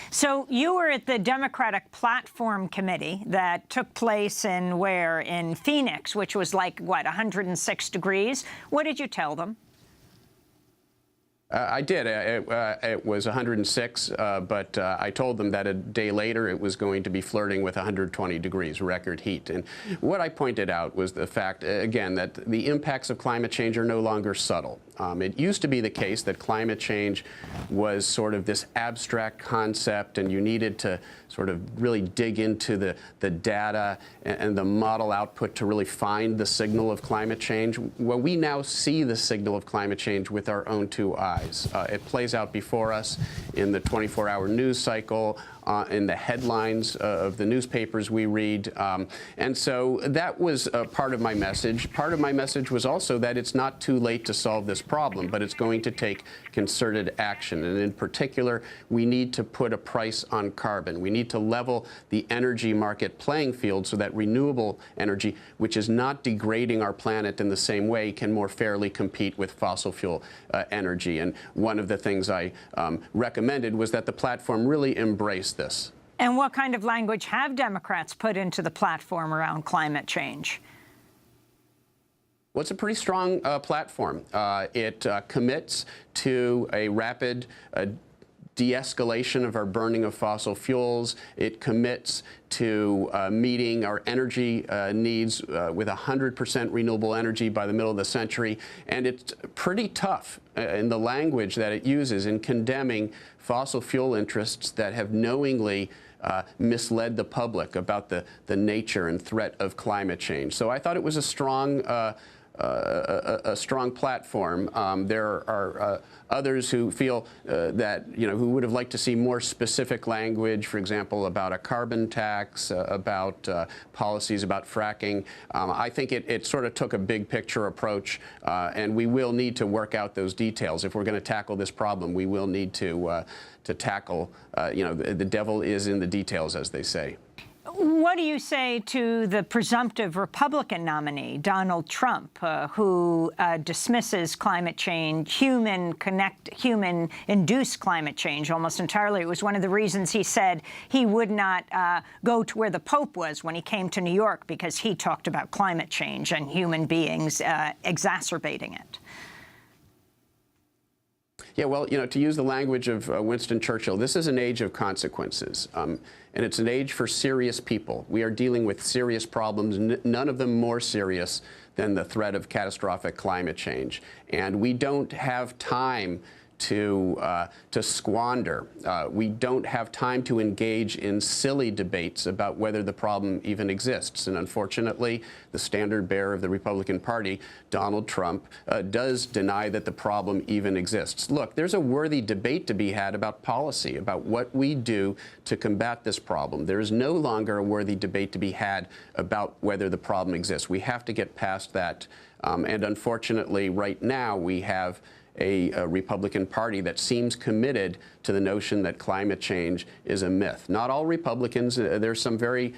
So you were at the Democratic Platform Committee that took place in where? In Phoenix, which was like, what, 106 degrees? What did you tell them? I did. It was 106, but I told them that a day later it was going to be flirting with 120 degrees, record heat. And what I pointed out was the fact, again, that the impacts of climate change are no longer subtle. It used to be the case that climate change was sort of this abstract concept, and you needed to sort of really dig into the data and the model output to really find the signal of climate change. Well, we now see the signal of climate change with our own 2 eyes. It plays out before us in the 24-hour news cycle, in the headlines of the newspapers we read. And so that was part of my message. Part of my message was also that it's not too late to solve this problem, but it's going to take concerted action. And in particular, we need to put a price on carbon. We need to level the energy market playing field so that renewable energy, which is not degrading our planet in the same way, can more fairly compete with fossil fuel energy. And one of the things I recommended was that the platform really embrace this. And what kind of language have Democrats put into the platform around climate change? Well, it's a pretty strong platform. It commits to a rapid de-escalation of our burning of fossil fuels. It commits to meeting our energy needs with 100% renewable energy by the middle of the century. And it's pretty tough in the language that it uses in condemning fossil fuel interests that have knowingly misled the public about the nature and threat of climate change. So I thought it was a strong platform. There are others who feel that, who would have liked to see more specific language, for example, about a carbon tax, about policies about fracking. I think it sort of took a big picture approach, and we will need to work out those details. If we're going to tackle this problem, we will need to tackle, the devil is in the details, as they say. What do you say to the presumptive Republican nominee, Donald Trump, who dismisses climate change, human-induced climate change almost entirely? It was one of the reasons he said he would not go to where the Pope was when he came to New York, because he talked about climate change and human beings exacerbating it. Yeah, well, to use the language of Winston Churchill, this is an age of consequences, and it's an age for serious people. We are dealing with serious problems, none of them more serious than the threat of catastrophic climate change. And we don't have time to squander. We don't have time to engage in silly debates about whether the problem even exists. And unfortunately, the standard bearer of the Republican Party, Donald Trump, does deny that the problem even exists. Look, there's a worthy debate to be had about policy, about what we do to combat this problem. There is no longer a worthy debate to be had about whether the problem exists. We have to get past that. And unfortunately, right now, we have a Republican Party that seems committed to the notion that climate change is a myth. Not all Republicans. There's some very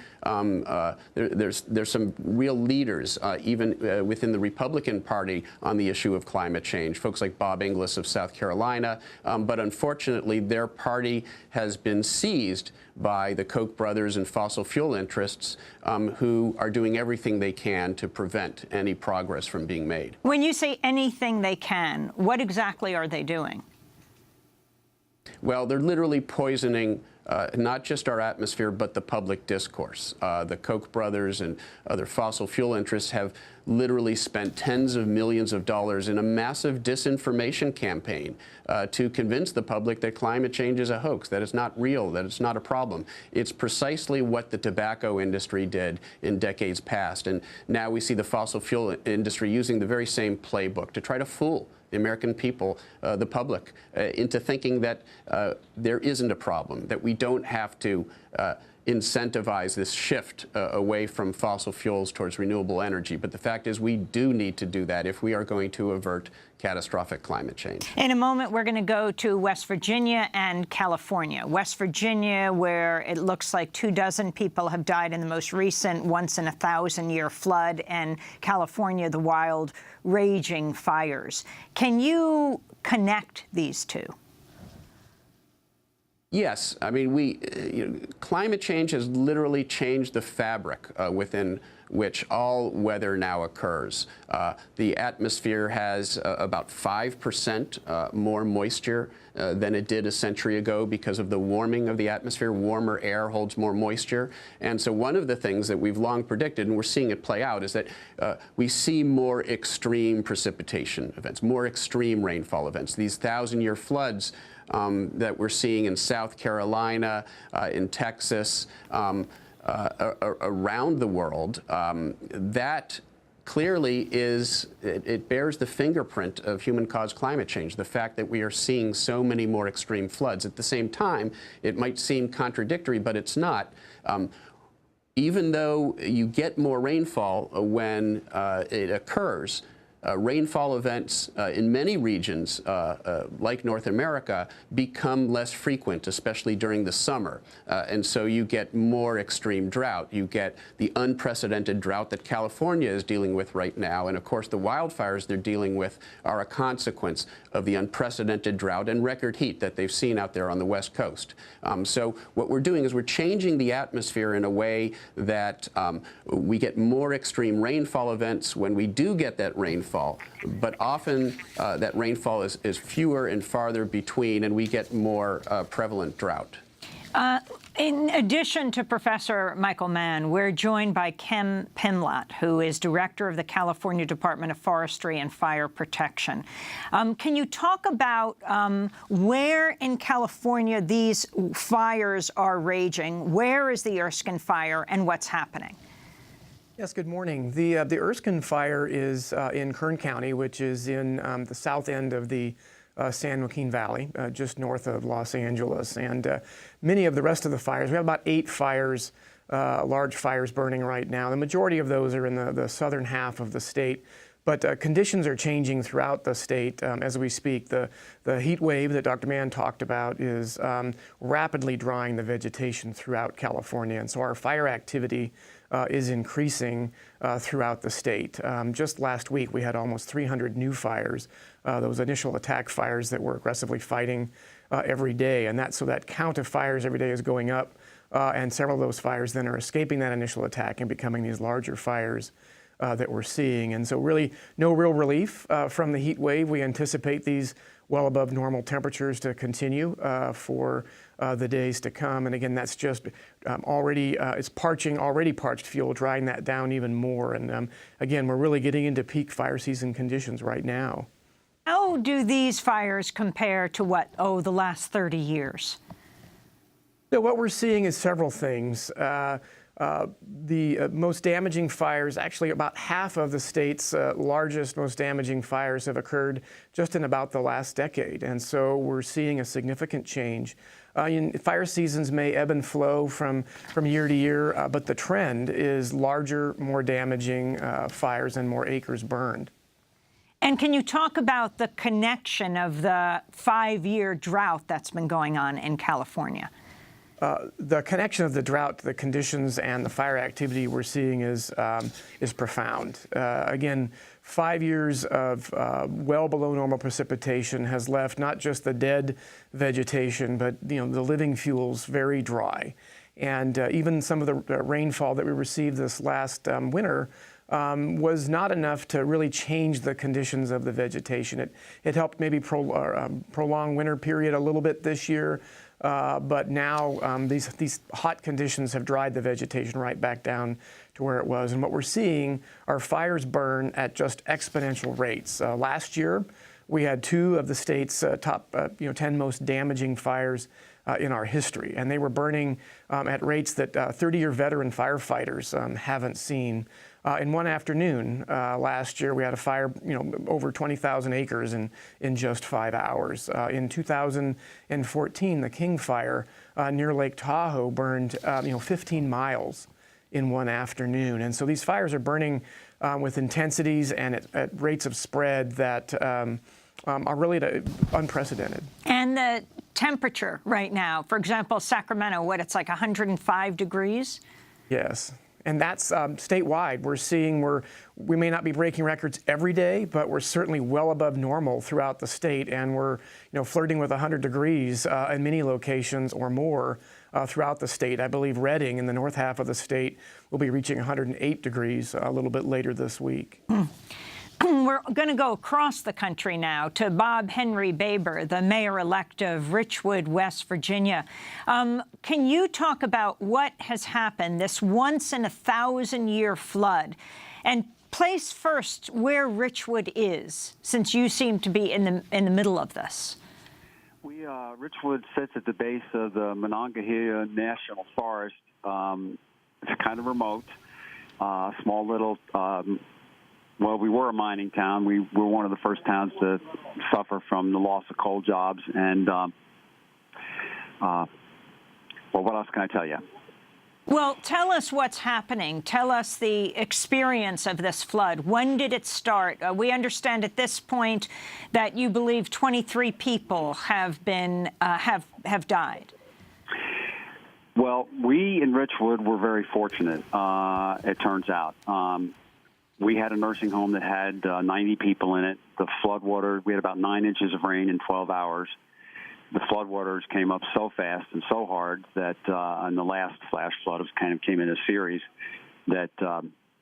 there's some real leaders even within the Republican Party on the issue of climate change. Folks like Bob Inglis of South Carolina, but unfortunately, their party has been seized by the Koch brothers and fossil fuel interests who are doing everything they can to prevent any progress from being made. When you say anything they can, what exactly are they doing? Well, they're literally poisoning not just our atmosphere, but the public discourse. The Koch brothers and other fossil fuel interests have literally spent tens of millions of dollars in a massive disinformation campaign to convince the public that climate change is a hoax, that it's not real, that it's not a problem. It's precisely what the tobacco industry did in decades past. And now we see the fossil fuel industry using the very same playbook to try to fool the American people, the public, into thinking that there isn't a problem, that we don't have to incentivize this shift away from fossil fuels towards renewable energy. But the fact is, we do need to do that if we are going to avert catastrophic climate change. In a moment, we're going to go to West Virginia and California. West Virginia, where it looks like 24 people have died in the most recent once-in-a-thousand-year flood, and California, the wild, raging fires. Can you connect these two? Yes. I mean, climate change has literally changed the fabric within which all weather now occurs. The atmosphere has about 5% more moisture than it did a century ago because of the warming of the atmosphere. Warmer air holds more moisture. And so one of the things that we've long predicted, and we're seeing it play out, is that we see more extreme precipitation events, more extreme rainfall events. These 1,000-year floods that we're seeing in South Carolina, in Texas, around the world, that clearly it bears the fingerprint of human-caused climate change, the fact that we are seeing so many more extreme floods. At the same time, it might seem contradictory, but it's not. Even though you get more rainfall when it occurs, rainfall events in many regions, like North America, become less frequent, especially during the summer. And so you get more extreme drought. You get the unprecedented drought that California is dealing with right now. And of course, the wildfires they're dealing with are a consequence of the unprecedented drought and record heat that they've seen out there on the West Coast. So what we're doing is we're changing the atmosphere in a way that we get more extreme rainfall events when we do get that rainfall, but often that rainfall is fewer and farther between, and we get more prevalent drought. In addition to Professor Michael Mann, we're joined by Kem Pimlott, who is Director of the California Department of Forestry and Fire Protection. Can you talk about where in California these fires are raging? Where is the Erskine fire and what's happening? Yes, good morning. The Erskine fire is in Kern County, which is in the south end of the San Joaquin Valley, just north of Los Angeles. And many of the rest of the fires, we have about 8 fires, large fires burning right now. The majority of those are in the southern half of the state. But conditions are changing throughout the state as we speak. The heat wave that Dr. Mann talked about is rapidly drying the vegetation throughout California. And so our fire activity is increasing throughout the state. Just last week, we had almost 300 new fires, those initial attack fires that we're aggressively fighting every day. And so that count of fires every day is going up, and several of those fires then are escaping that initial attack and becoming these larger fires that we're seeing. And so really no real relief from the heat wave. We anticipate these well above normal temperatures to continue for the days to come. And again, that's just it's parching already parched fuel, drying that down even more. And again, we're really getting into peak fire season conditions right now. How do these fires compare to the last 30 years? So what we're seeing is several things. The most damaging fires, actually about half of the state's largest, most damaging fires have occurred just in about the last decade. And so we're seeing a significant change. Fire seasons may ebb and flow from year to year, but the trend is larger, more damaging fires and more acres burned. And can you talk about the connection of the 5-year drought that's been going on in California? The connection of the drought to the conditions and the fire activity we're seeing is profound. Again, 5 years of well below normal precipitation has left not just the dead vegetation, but the living fuels very dry. And even some of the rainfall that we received this last winter was not enough to really change the conditions of the vegetation. It helped maybe prolong winter period a little bit this year. But now these hot conditions have dried the vegetation right back down to where it was. And what we're seeing are fires burn at just exponential rates. Last year, we had 2 of the state's top 10 most damaging fires in our history. And they were burning at rates that 30-year veteran firefighters haven't seen. In one afternoon last year, we had a fire, over 20,000 acres in just 5 hours. In 2014, the King Fire near Lake Tahoe burned, 15 miles in one afternoon. And so these fires are burning with intensities and at rates of spread that are really unprecedented. And the temperature right now, for example, Sacramento, it's like 105 degrees? Yes. And that's statewide. We're seeing we may not be breaking records every day, but we're certainly well above normal throughout the state, and we're flirting with 100 degrees in many locations or more throughout the state. I believe Redding in the north half of the state will be reaching 108 degrees a little bit later this week. We're going to go across the country now to Bob Henry Baber, the mayor-elect of Richwood, West Virginia. Can you talk about what has happened, this once-in-a-thousand-year flood, and place first where Richwood is, since you seem to be in the middle of this? Richwood sits at the base of the Monongahela National Forest. It's kind of remote, small little. Well, we were a mining town. We were one of the first towns to suffer from the loss of coal jobs. And, well, what else can I tell you? Well, tell us what's happening. Tell us the experience of this flood. When did it start? We understand at this point that you believe 23 people have been have died. Well, we in Richwood were very fortunate, it turns out. We had a nursing home that had 90 people in it. The floodwater, we had about 9 inches of rain in 12 hours. The floodwaters came up so fast and so hard that on the last flash flood, it kind of came in a series, that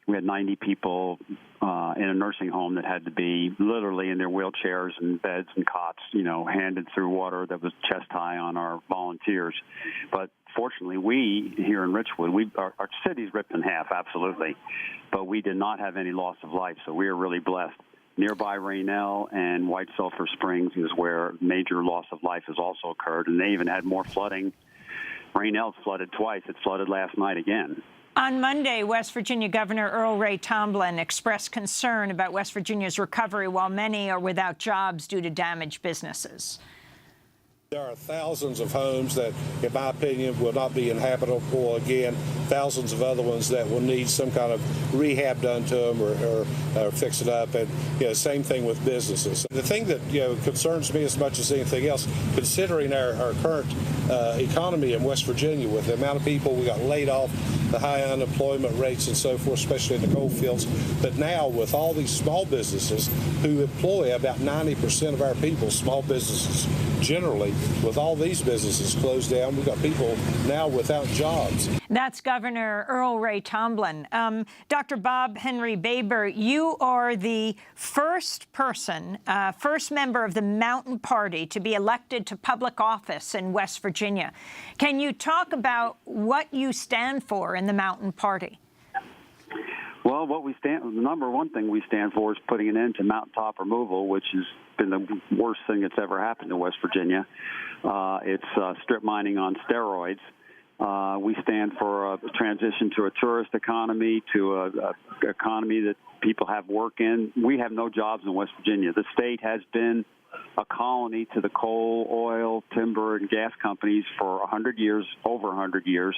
we had 90 people in a nursing home that had to be literally in their wheelchairs and beds and cots, you know, handed through water that was chest high on our volunteers. But fortunately, we here in Richwood, our city's ripped in half, absolutely, but we did not have any loss of life, so we are really blessed. Nearby Raynell and White Sulphur Springs is where major loss of life has also occurred, and they even had more flooding. Raynell's flooded twice. It flooded last night again. On Monday, West Virginia Governor Earl Ray Tomblin expressed concern about West Virginia's recovery while many are without jobs due to damaged businesses. There are thousands of homes that, in my opinion, will not be inhabitable again. Thousands of other ones that will need some kind of rehab done to them or fix it up. And same thing with businesses. The thing that concerns me as much as anything else, considering our current economy in West Virginia, with the amount of people we got laid off, the high unemployment rates and so forth, especially in the coal fields. But now with all these small businesses who employ about 90% of our people, small businesses generally, with all these businesses closed down, we've got people now without jobs. That's Governor Earl Ray Tomblin. Dr. Bob Henry Baber, you are the first person, first member of the Mountain Party to be elected to public office in West Virginia. Can you talk about what you stand for in the Mountain Party? Well, the number one thing we stand for is putting an end to mountaintop removal, which has been the worst thing that's ever happened to West Virginia. It's strip mining on steroids. We stand for a transition to a tourist economy, to an economy that people have work in. We have no jobs in West Virginia. The state has been a colony to the coal, oil, timber, and gas companies for 100 years, over 100 years.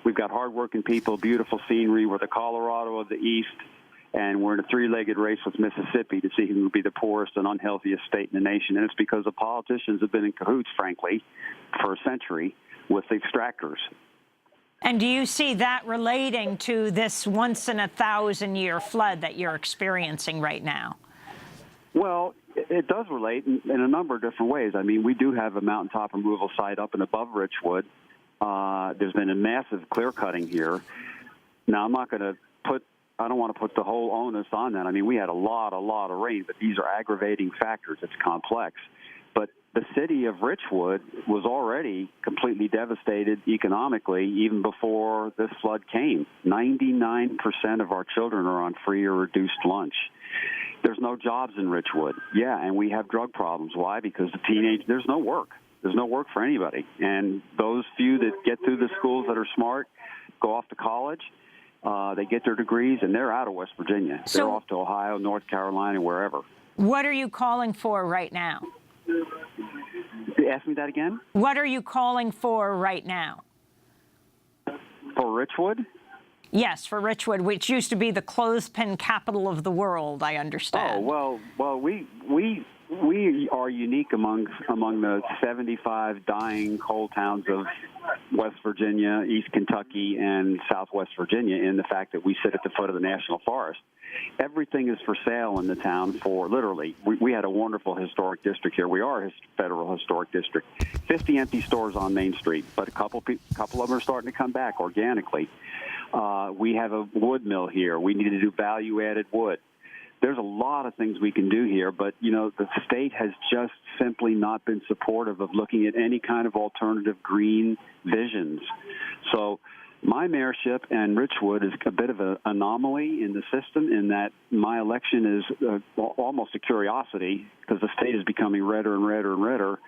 We've got hardworking people, beautiful scenery. We're the Colorado of the East, and we're in a three-legged race with Mississippi to see who will be the poorest and unhealthiest state in the nation. And it's because the politicians have been in cahoots, frankly, for a century with the extractors. And do you see that relating to this once-in-a-thousand-year flood that you're experiencing right now? Well, it does relate in a number of different ways. I mean, we do have a mountaintop removal site up and above Richwood. There's been a massive clear cutting here. Now, I don't want to put the whole onus on that. I mean, we had a lot of rain, but these are aggravating factors. It's complex. But the city of Richwood was already completely devastated economically even before this flood came. 99% of our children are on free or reduced lunch. There's no jobs in Richwood. Yeah, and we have drug problems. Why? Because there's no work. There's no work for anybody. And those few that get through the schools that are smart go off to college. They get their degrees, and they're out of West Virginia. So, they're off to Ohio, North Carolina, wherever. What are you calling for right now? Ask me that again? What are you calling for right now? For Richwood? Yes, for Richwood, which used to be the clothespin capital of the world, I understand. Oh, well, we are unique among the 75 dying coal towns of West Virginia, East Kentucky, and Southwest Virginia in the fact that we sit at the foot of the National Forest. Everything is for sale in the town for literally. We had a wonderful historic district here. We are a federal historic district. 50 empty stores on Main Street, but a couple of them are starting to come back organically. We have a wood mill here. We need to do value-added wood. There's a lot of things we can do here, but, the state has just simply not been supportive of looking at any kind of alternative green visions. So my mayorship and Richwood is a bit of an anomaly in the system in that my election is almost a curiosity because the state is becoming redder and redder and redder.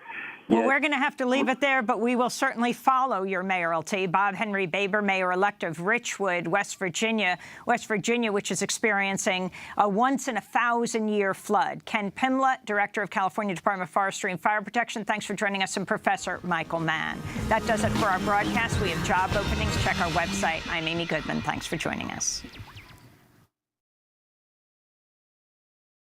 Well, we're going to have to leave it there, but we will certainly follow your mayoralty. Bob Henry Baber, mayor-elect of Richwood, West Virginia, which is experiencing a once-in-a-thousand-year flood. Ken Pimla, director of California Department of Forestry and Fire Protection, thanks for joining us, and Professor Michael Mann. That does it for our broadcast. We have job openings. Check our website. I'm Amy Goodman. Thanks for joining us.